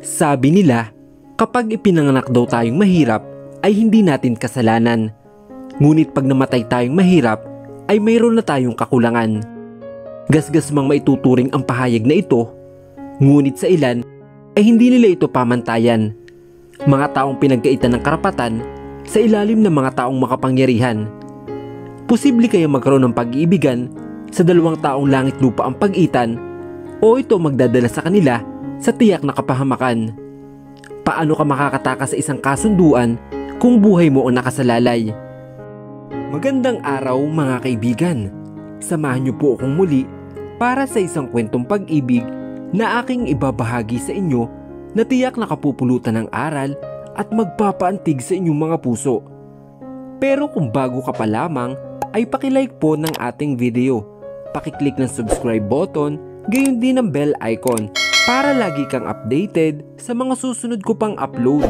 Sabi nila, kapag ipinanganak daw tayong mahirap ay hindi natin kasalanan. Ngunit pag namatay tayong mahirap ay mayroon na tayong kakulangan. Gasgas mang maituturing ang pahayag na ito, ngunit sa ilan ay hindi nila ito pamantayan. Mga taong pinagkaitan ng karapatan sa ilalim ng mga taong makapangyarihan. Posible kaya magkaroon ng pag-iibigan sa dalawang taong langit lupa ang pag-itan o ito magdadala sa kanila sa tiyak na kapahamakan? Paano ka makakatakas sa isang kasunduan kung buhay mo ang nakasalalay? Magandang araw mga kaibigan. Samahan niyo po akong muli para sa isang kwentong pag-ibig na aking ibabahagi sa inyo na tiyak na kapupulutan ng aral at magpapaantig sa inyong mga puso. Pero kung bago ka pa lamang ay pakilike po ng ating video. Pakiclick ng subscribe button, gayon din ang bell icon para lagi kang updated sa mga susunod ko pang upload.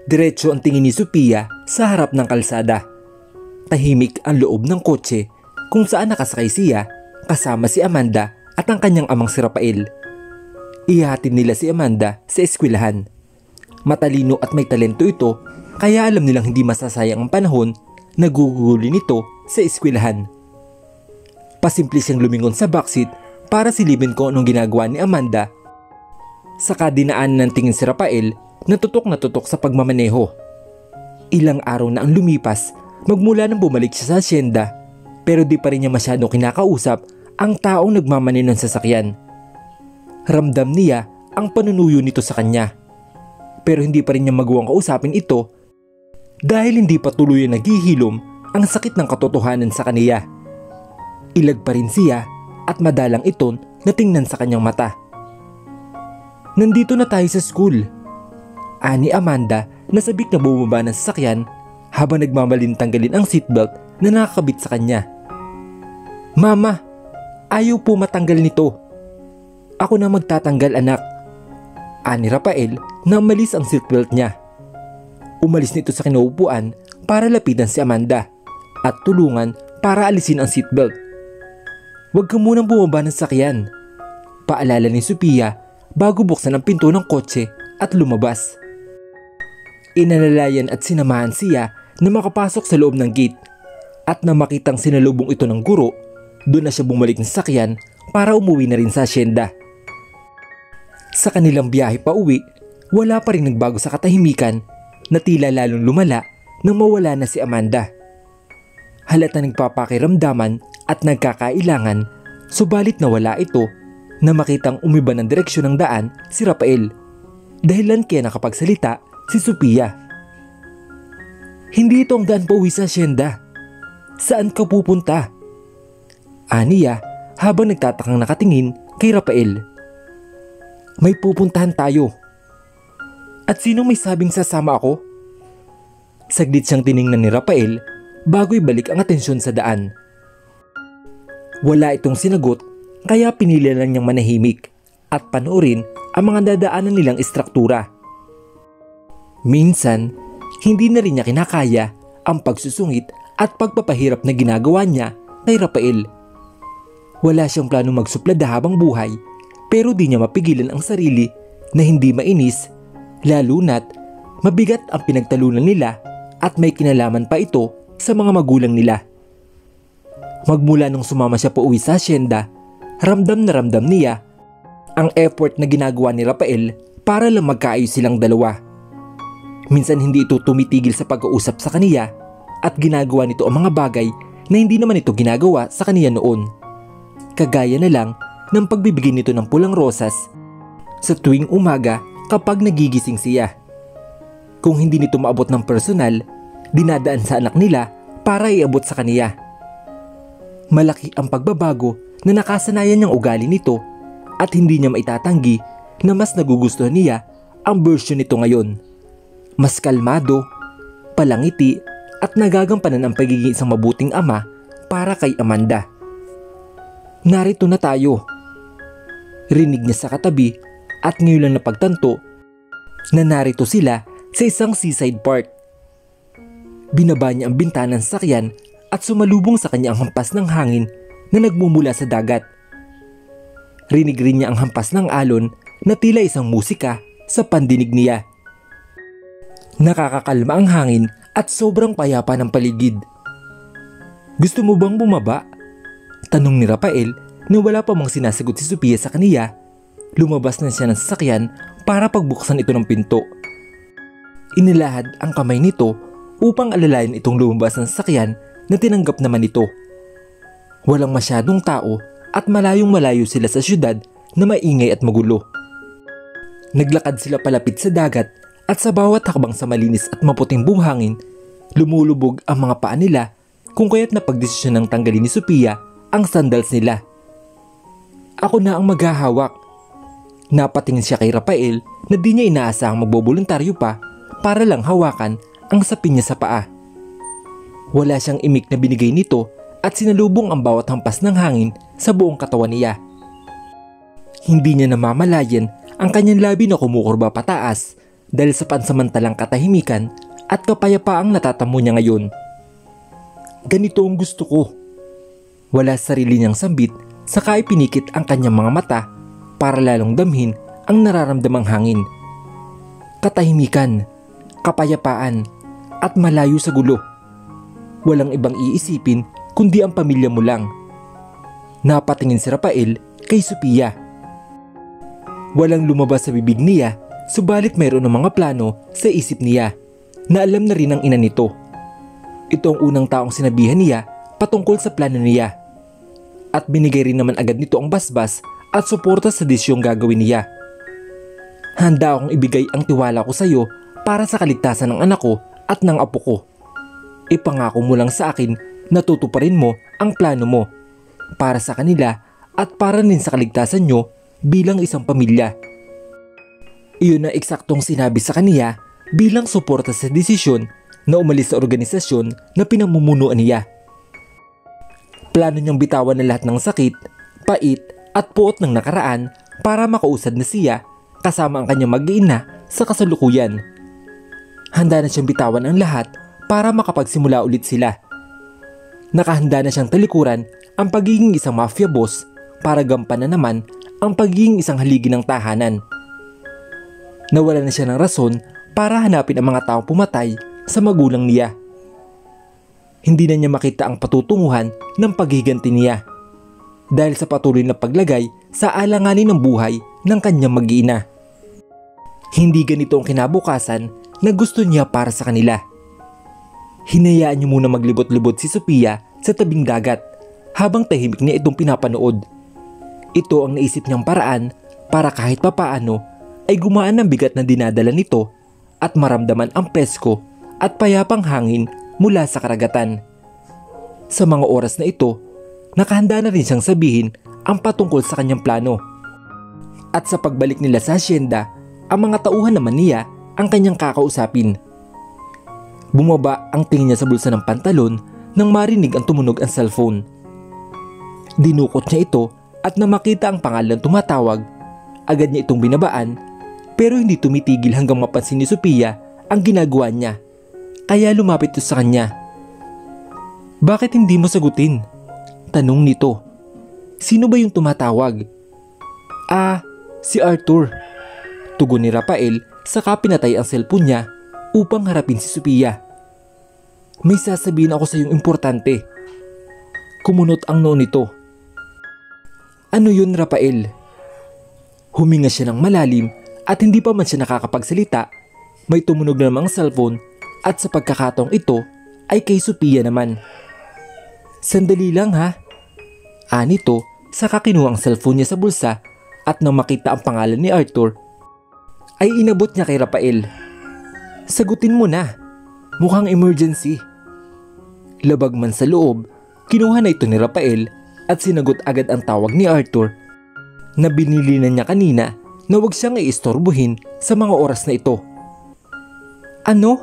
Diretso ang tingin ni Sophia sa harap ng kalsada. Tahimik ang loob ng kotse kung saan nakasakay siya kasama si Amanda at ang kanyang amang si Rafael. Ihahatid nila si Amanda sa eskwelahan. Matalino at may talento ito kaya alam nilang hindi masasayang ang panahon na gugugulin nito sa eskwelahan. Pasimple siyang lumingon sa backseat para silipin kung anong ginagawa ni Amanda. Saka dinaanan ng tingin si Rafael na tutok sa pagmamaneho. Ilang araw na ang lumipas magmula nang bumalik siya sa asyenda, pero di pa rin niya masyado kinakausap ang taong nagmamaneho ng sasakyan. Ramdam niya ang panunuyo nito sa kanya, pero hindi pa rin niya magawang kausapin ito dahil hindi pa tuloy naghihilom ang sakit ng katotohanan sa kaniya. Ilag pa rin siya at madalang iton na tingnan sa kanyang mata. Nandito na tayo sa school, ani Amanda na sabik na bumaba ng sasakyan habang nagmamaling tanggalin ang seatbelt na nakakabit sa kanya. Mama, ayaw po matanggal nito. Ako na magtatanggal anak, ani Rafael na umalis ang seatbelt niya. Umalis nito sa kinaupuan para lapitan si Amanda at tulungan para alisin ang seatbelt. Huwag ka munang bumaba ng sakyan, paalala ni Sophia bago buksan ang pinto ng kotse at lumabas. Inalalayan at sinamahan siya na makapasok sa loob ng gate at na makitang sinalubong ito ng guro, doon na siya bumalik ng sakyan para umuwi na rin sa asyenda. Sa kanilang biyahe pa uwi, wala pa rin nagbago sa katahimikan na tila lalong lumala nang mawala na si Amanda. Halata nagpapakiramdaman at nagkakailangan, subalit nawala ito na makitang umiba ng direksyon ng daan si Rafael. Dahilan kaya nakapagsalita si Sophia. Hindi ito ang daan pauwi sa asyenda. Saan ka pupunta? Aniya habang nagtatakang nakatingin kay Rafael. May pupuntahan tayo. At sino may sabing sasama ako? Saglit siyang tiningnan ni Rafael bago ibalik ang atensyon sa daan. Wala itong sinagot kaya pinili lang niyang manahimik at panoorin ang mga dadaanan nilang istruktura. Minsan, hindi na rin niya kinakaya ang pagsusungit at pagpapahirap na ginagawa niya kay Rafael. Wala siyang planong magsuplada habang buhay pero di niya mapigilan ang sarili na hindi mainis, lalo na't mabigat ang pinagtalunan nila at may kinalaman pa ito sa mga magulang nila. Magmula nung sumama siya pa uwi sa asyenda, ramdam na ramdam niya ang effort na ginagawa ni Rafael para lang magkaayos silang dalawa. Minsan hindi ito tumitigil sa pag-uusap sa kaniya at ginagawa nito ang mga bagay na hindi naman ito ginagawa sa kaniya noon. Kagaya na lang ng pagbibigay nito ng pulang rosas sa tuwing umaga kapag nagigising siya. Kung hindi nito maabot ng personal, dinadaan sa anak nila para iabot sa kaniya. Malaki ang pagbabago na nakasanayan niyang ugali nito at hindi niya maitatanggi na mas nagugustuhan niya ang version nito ngayon. Mas kalmado, palangiti at nagagampanan ang pagiging isang mabuting ama para kay Amanda. Narito na tayo. Rinig niya sa katabi at ngayon lang napagtanto na narito sila sa isang seaside park. Binaba niya ang bintana ng sasakyan at sumalubong sa kanya ang hampas ng hangin na nagmumula sa dagat. Rinig rin niya ang hampas ng alon na tila isang musika sa pandinig niya. Nakakakalma ang hangin at sobrang payapa ng paligid. "Gusto mo bang bumaba?" tanong ni Rafael na wala pa mang sinasagot si Sophia sa kaniya. Lumabas na siya ng sasakyan para pagbuksan ito ng pinto. Inilahad ang kamay nito upang alalayan itong lumabas ng sasakyan na tinanggap naman ito. Walang masyadong tao at malayong malayo sila sa syudad na maingay at magulo. Naglakad sila palapit sa dagat at sa bawat hakbang sa malinis at maputing buhangin, lumulubog ang mga paa nila kung kaya't napagdesisyon ng tanggalin ni Sophia ang sandals nila. "Ako na ang maghahawak." Napatingin siya kay Rafael na di niya inaasahang magboboluntaryo pa para lang hawakan ang sapin niya sa paa. Wala siyang imik na binigay nito at sinalubong ang bawat hampas ng hangin sa buong katawan niya. Hindi niya namamalayan ang kanyang labi na kumukurba pataas dahil sa pansamantalang katahimikan at kapayapaang natatamo niya ngayon. "Ganito ang gusto ko." Wala sa sarili niyang sambit, saka ipinikit ang kanyang mga mata para lalong damhin ang nararamdamang hangin. Katahimikan, kapayapaan, at malayo sa gulo. Walang ibang iisipin kundi ang pamilya mo lang. Napatingin si Rafael kay Sophia. Walang lumabas sa bibig niya, subalit mayroon ng mga plano sa isip niya na alam na rin ng ina nito. Ito ang unang taong sinabihan niya patungkol sa plano niya. At binigay rin naman agad nito ang basbas at suporta sa desisyong gagawin niya. "Handa akong ibigay ang tiwala ko sa iyo para sa kaligtasan ng anak ko at ng apo ko. Ipangako mo lang sa akin na tutuparin mo ang plano mo para sa kanila at para rin sa kaligtasan nyo bilang isang pamilya." Iyon na eksaktong sinabi sa kaniya bilang suporta sa desisyon na umalis sa organisasyon na pinamumunuan niya. Plano niyang bitawan na lahat ng sakit, pait at puot ng nakaraan para makausad na siya kasama ang kanyang mag-iina sa kasalukuyan. Handa na siyang bitawan ang lahat para makapagsimula ulit sila. Nakahanda na siyang talikuran ang pagiging isang mafia boss para gampanan naman ang pagiging isang haligi ng tahanan. Nawala na siya ng rason para hanapin ang mga taong pumatay sa magulang niya. Hindi na niya makita ang patutunguhan ng paghiganti niya dahil sa patuloy na paglagay sa alanganin ng buhay ng kanyang mag-iina. Hindi ganito ang kinabukasan na gusto niya para sa kanila. Hinayaan niyo muna maglibot-libot si Sophia sa tabing dagat habang tahimik niya itong pinapanood. Ito ang naisip niyang paraan para kahit papaano ay gumaan ang bigat na dinadala nito at maramdaman ang presko at payapang hangin mula sa karagatan. Sa mga oras na ito, nakahanda na rin siyang sabihin ang patungkol sa kanyang plano. At sa pagbalik nila sa asyenda, ang mga tauhan naman niya ang kanyang kakausapin. Bumaba ang tingin niya sa bulsa ng pantalon nang marinig ang tumunog ang cellphone. Dinukot niya ito at nang makita ang pangalan tumatawag, agad niya itong binabaan pero hindi tumitigil hanggang mapansin ni Sophia ang ginagawa niya. Kaya lumapit ito sa kanya. "Bakit hindi mo sagutin?" tanong nito. "Sino ba yung tumatawag?" Si Arthur." Tugon ni Rafael saka pinatay ang cellphone niya upang harapin si Sophia. "May sasabihin ako sa iyong importante." Kumunot ang noo nito. "Ano yun, Rafael?" Huminga siya ng malalim at hindi pa man siya nakakapagsalita, may tumunog na namang cellphone at sa pagkakataong ito ay kay Sophia naman. "Sandali lang ha." Anito saka kinuha ang cellphone niya sa bulsa at nang makita ang pangalan ni Arthur ay inabot niya kay Rafael. "Sagutin mo na, mukhang emergency." Labag man sa loob, kinuha na ito ni Rafael at sinagot agad ang tawag ni Arthur na binili na niya kanina na huwag siyang iistorbohin sa mga oras na ito. "Ano?"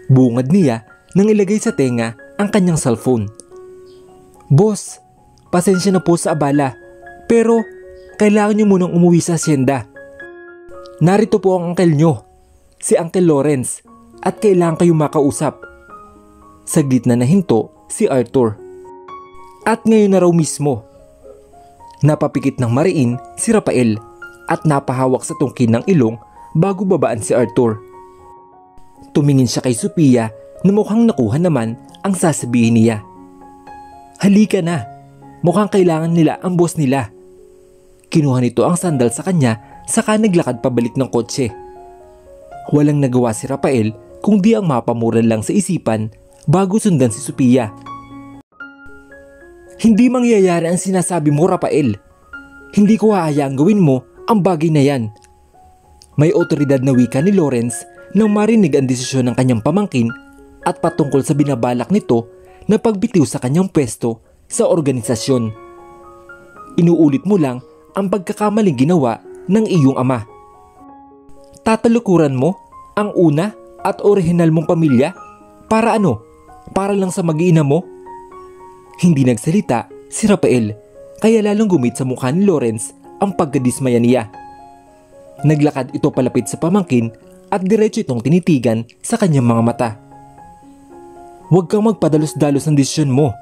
Bungad niya nang ilagay sa tenga ang kanyang cellphone. "Boss, pasensya na po sa abala, pero kailangan niyo munang umuwi sa asyenda. Narito po ang uncle niyo, si Uncle Lawrence, at kailangan kayong makausap." Saglit na nahinto si Arthur. At ngayon na raw mismo, napapikit ng mariin si Rafael at napahawak sa tungkin ng ilong bago babaan si Arthur. Tumingin siya kay Sophia na mukhang nakuha naman ang sasabihin niya. Halika na, mukhang kailangan nila ang boss nila. Kinuha nito ang sandal sa kanya saka naglakad pabalik ng kotse. Walang nagawa si Rafael kung di ang mapamuran lang sa isipan bago sundan si Sophia. Hindi mangyayari ang sinasabi mo, Rafael. Hindi ko hahayaang gawin mo ang bagay na yan. May otoridad na wika ni Lawrence nang marinig ang desisyon ng kanyang pamangkin at patungkol sa binabalak nito na pagbitiw sa kanyang pwesto sa organisasyon. Inuulit mo lang ang pagkakamaling ginawa ng iyong ama. Tatalukuran mo ang una at orihinal mong pamilya? Para ano? Para lang sa mag-iina mo? Hindi nagsalita si Rafael kaya lalong gumit sa mukha ni Lawrence ang pagkadismaya niya. Naglakad ito palapit sa pamangkin at diretso itong tinitigan sa kanyang mga mata. Huwag kang magpadalos-dalos ng desisyon mo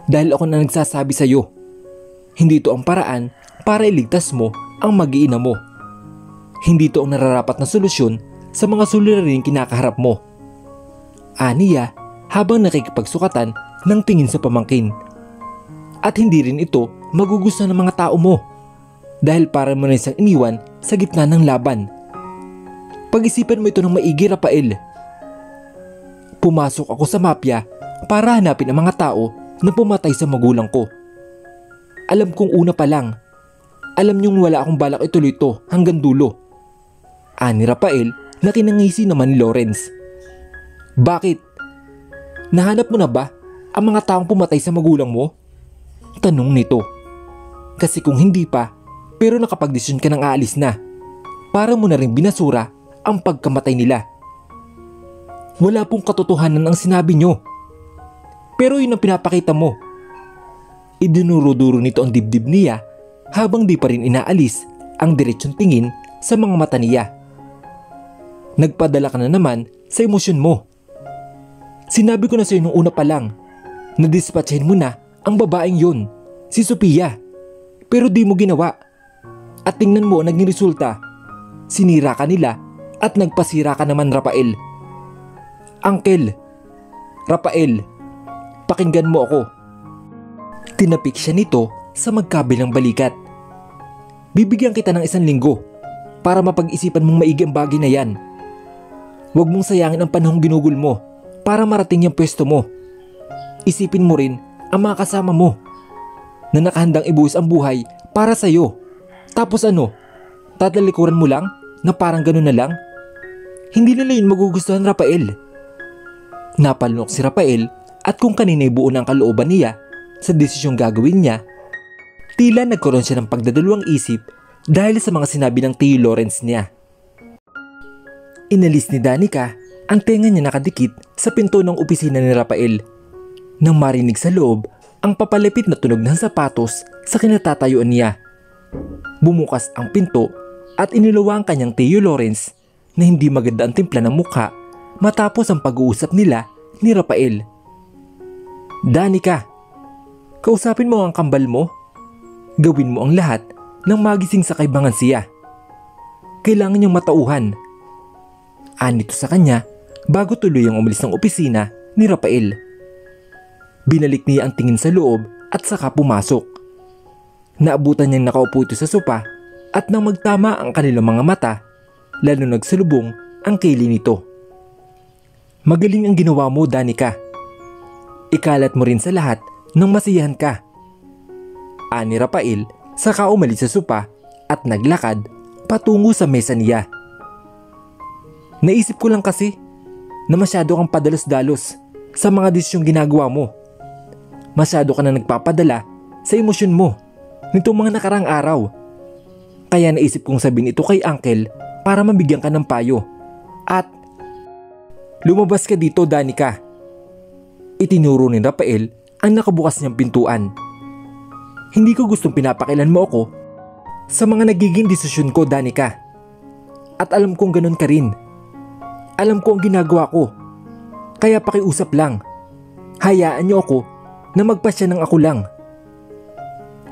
dahil ako na nagsasabi sa iyo. Hindi ito ang paraan para iligtas mo ang mag-iina mo. Hindi ito ang nararapat na solusyon sa mga suliraning kinakaharap mo. Aniya habang nakikipagsukatan ng tingin sa pamangkin. At hindi rin ito magugustuhan ng mga tao mo dahil para mo na isang iniwan sa gitna ng laban. Pag-isipan mo ito ng maigi, Rafael. Pumasok ako sa mafia para hanapin ang mga tao na pumatay sa magulang ko. Alam kong una pa lang, alam niyong wala akong balak ituloy ito hanggang dulo. Ani Rafael na kinangisi naman ni Lawrence. Bakit? Nahanap mo na ba ang mga taong pumatay sa magulang mo? Tanong nito. Kasi kung hindi pa, pero nakapagdesisyon ka ng aalis na, para mo na rin binasura ang pagkamatay nila. Wala pong katotohanan ang sinabi nyo. Pero yun ang pinapakita mo. Idinuro-duro nito ang dibdib niya habang di pa rin inaalis ang diretsyong tingin sa mga mata niya. Nagpadala ka na naman sa emosyon mo. Sinabi ko na sa iyo nung una pa lang na dispatchahin mo na ang babaeng yun, si Sophia. Pero di mo ginawa. At tingnan mo ang naging resulta. Sinira ka nila at nagpasira ka naman, Rafael. Uncle, Rafael, pakinggan mo ako. Tinapik siya nito sa magkabilang balikat. Bibigyan kita ng 1 linggo para mapag-isipan mong maigi ang bagay na yan. Huwag mong sayangin ang panahong ginugol mo para marating yung pwesto mo. Isipin mo rin ang mga kasama mo na nakahandang ibuhos ang buhay para sa'yo. Tapos ano, tatalikuran mo lang na parang ganun na lang? Hindi nila yun magugustuhan, Rafael. Napalunok si Rafael at kung kanina'y buo ng kalooban niya sa desisyong gagawin niya, tila nagkaroon siya ng pagdadalawang isip dahil sa mga sinabi ng Tio Lawrence niya. Inalis ni Danica ang tenga niya nakadikit sa pinto ng opisina ni Rafael nang marinig sa loob ang papalapit na tunog ng sapatos sa kinatatayuan niya. Bumukas ang pinto at iniluwa ang kanyang Tio Lawrence na hindi maganda ang timpla ng mukha matapos ang pag-uusap nila ni Rafael. Danica, kausapin mo ang kambal mo. Gawin mo ang lahat nang magising sa kaibangan siya. Kailangan niyang matauhan. Anito sa kanya bago tuluyang umalis ng opisina ni Rafael. Binalik niya ang tingin sa loob at saka pumasok. Naabutan niyang nakaupo ito sa sopa at nang magtama ang kanilang mga mata, lalo nagsalubong ang kili nito. Magaling ang ginawa mo, Danica. Ikalat mo rin sa lahat nang masiyahan ka. Ani Rafael saka umalis sa sopa at naglakad patungo sa mesa niya. Naisip ko lang kasi na masyado kang padalos-dalos sa mga desisyong ginagawa mo. Masyado ka na nagpapadala sa emosyon mo nitong mga nakarang araw. Kaya naisip kong sabihin ito kay Uncle para mabigyan ka ng payo. At lumabas ka dito, Danica. Itinuro ni Rafael ang nakabukas niyang pintuan. Hindi ko gustong pinapakilan mo ako sa mga nagiging desisyon ko, Danica. At alam kong ganun ka rin. Alam ko ang ginagawa ko. Kaya pakiusap lang. Hayaan niyo ako na magpasya ng ako lang.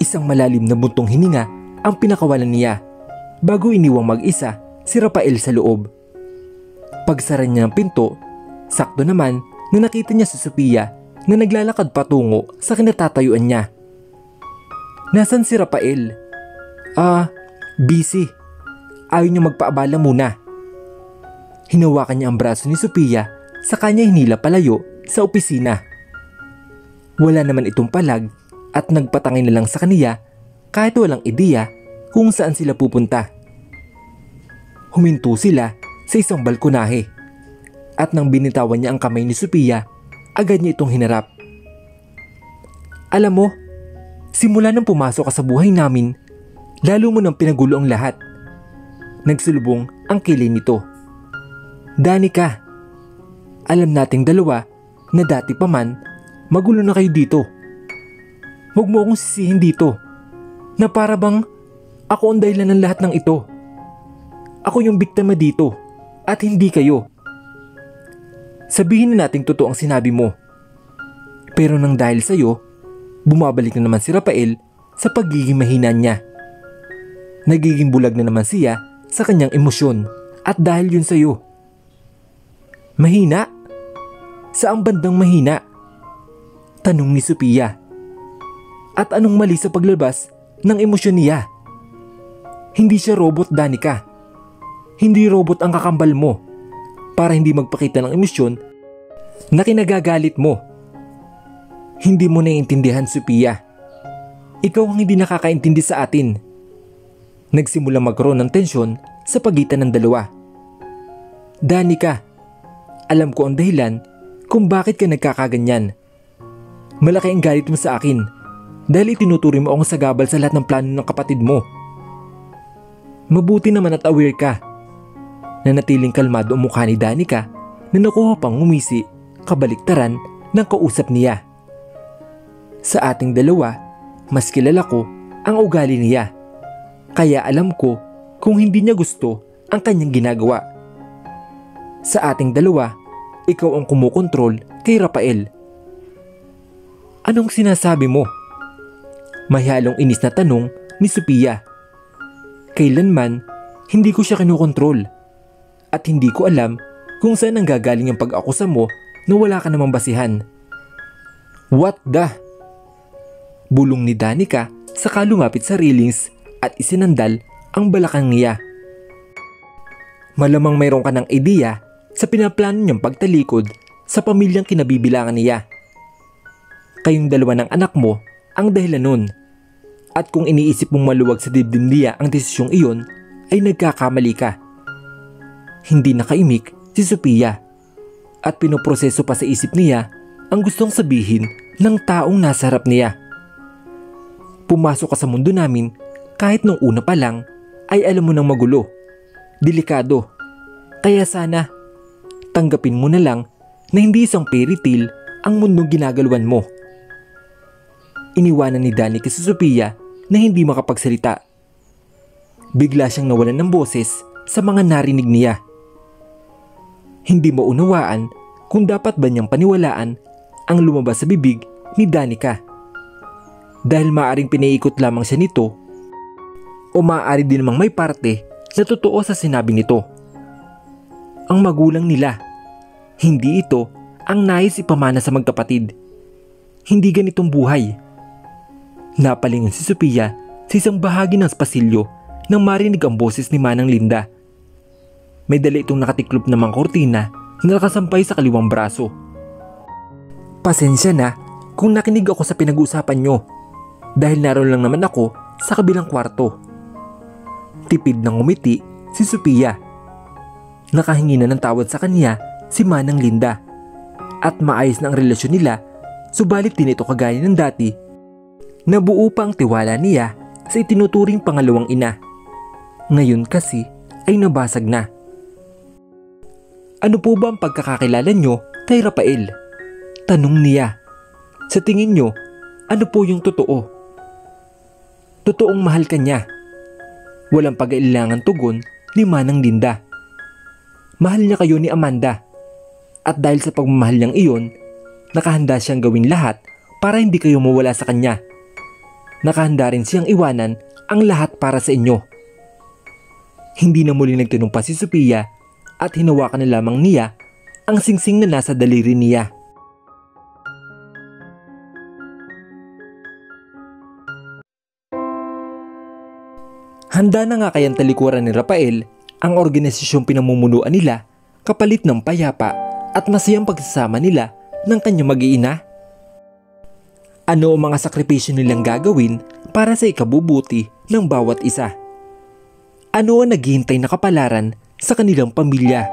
Isang malalim na buntong hininga ang pinakawalan niya bago iniwang mag-isa si Rafael sa loob. Pagsara niya ng pinto, sakto naman na nakita niya si Sophia na naglalakad patungo sa kinatatayuan niya. Nasaan si Rafael? Busy. Ayaw niya magpaabala muna. Hinawakan niya ang braso ni Sophia sa kanya hinila palayo sa opisina. Wala naman itong palag at nagpatangay na lang sa kaniya kahit walang ideya kung saan sila pupunta. Huminto sila sa isang balkonahe at nang binitawan niya ang kamay ni Sophia, agad niya itong hinarap. Alam mo, simula nang pumasok ka sa buhay namin, lalo mo nang pinagulo ang lahat. Nagsulubong ang kilay nito. Danica, alam nating dalawa na dati pa man, magulo na kayo dito. Huwag mo akong sisihin dito na para bang ako ang dahilan ng lahat ng ito. Ako yung biktima dito at hindi kayo. Sabihin na nating totoo ang sinabi mo. Pero nang dahil sa'yo, bumabalik na naman si Rafael sa pagiging mahina niya. Nagiging bulag na naman siya sa kanyang emosyon at dahil yun sa'yo. Mahina? Saang bandang mahina? Tanong ni Sophia. At anong mali sa paglabas ng emosyon niya? Hindi siya robot, Danica. Hindi robot ang kakambal mo para hindi magpakita ng emosyon na kinagagalit mo. Hindi mo naiintindihan, Sophia. Ikaw ang hindi nakakaintindi sa atin. Nagsimula magkaroon ng tensyon sa pagitan ng dalawa. Danica, alam ko ang dahilan kung bakit ka nagkakaganyan. Malaki ang galit mo sa akin dahil itinuturi mo akong sagabal sa lahat ng plano ng kapatid mo. Mabuti naman at aware ka. Nanatiling kalmado ang mukha ni Danica na nakuha pang ngumisi kabaliktaran ng kausap niya. Sa ating dalawa, mas kilala ko ang ugali niya. Kaya alam ko kung hindi niya gusto ang kanyang ginagawa. Sa ating dalawa, ikaw ang kumukontrol kay Rafael. Anong sinasabi mo? May halong inis na tanong ni Sophia. Kailanman, hindi ko siya kinukontrol. At hindi ko alam kung saan nanggagaling ang pag-akusa mo na wala ka namang basihan. What the? Bulong ni Danica saka lumapit sa railings at isinandal ang balakang niya. Malamang mayroon ka ng ideya sa pinaplano niyang pagtalikod sa pamilyang kinabibilangan niya. Kayong dalawa ng anak mo ang dahilan nun. At kung iniisip mong maluwag sa dibdib niya ang desisyong iyon, ay nagkakamali ka. Hindi nakaimik si Sophia at pinoproseso pa sa isip niya ang gustong sabihin ng taong nasa harap niya. Pumasok ka sa mundo namin kahit nung una pa lang ay alam mo nang magulo, delikado. Kaya sana tanggapin mo na lang na hindi isang fairy tale ang mundong ginagalawan mo. Iniwanan ni Danica si Sophia na hindi makapagsalita. Bigla siyang nawalan ng boses sa mga narinig niya. Hindi mo unawaan kung dapat ba niyang paniwalaan ang lumabas sa bibig ni Danica. Dahil maaaring pinaikot lamang siya nito o maaari din namang may parte na totoo sa sinabi nito. Ang magulang nila, hindi ito ang nais ipamana sa magkapatid. Hindi ganitong buhay. Napalingon si Sophia sa isang bahagi ng pasilyo nang marinig ang boses ni Manang Linda. May dala itong nakatiklop na mga kortina na nakasampay sa kaliwang braso. Pasensya na kung nakinig ako sa pinag-uusapan nyo dahil naroon lang naman ako sa kabilang kwarto. Tipid ng ngumiti si Sophia. Nakahingi na ng tawad sa kanya si Manang Linda at maayos na ang relasyon nila, subalit din ito kagaya ng dati. Nabuo pa ang tiwala niya sa itinuturing pangalawang ina. Ngayon kasi ay nabasag na. Ano po ba ang pagkakakilala nyo kay Rafael? Tanong niya. Sa tingin nyo, ano po yung totoo? Totoong mahal ka niya. Walang pag-ailangan tugon ni Manang Linda. Mahal niya kayo ni Amanda. At dahil sa pagmamahal niyang iyon, nakahanda siyang gawin lahat para hindi kayo mawala sa kanya. Nakahanda rin siyang iwanan ang lahat para sa inyo. Hindi na muli nagtanong pa si Sophia at hinawakan na lamang niya ang singsing na nasa daliri niya. Handa na nga kayang talikuran ni Rafael ang organisasyong pinamumunuan nila kapalit ng payapa at masayang pagsasama nila ng kanyang mag-iina. Ano ang mga sakripisyo nilang gagawin para sa ikabubuti ng bawat isa? Ano ang naghihintay na kapalaran sa kanilang pamilya?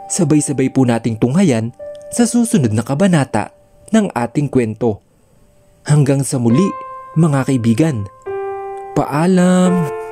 Sabay-sabay po nating tunghayan sa susunod na kabanata ng ating kwento. Hanggang sa muli mga kaibigan. Paalam!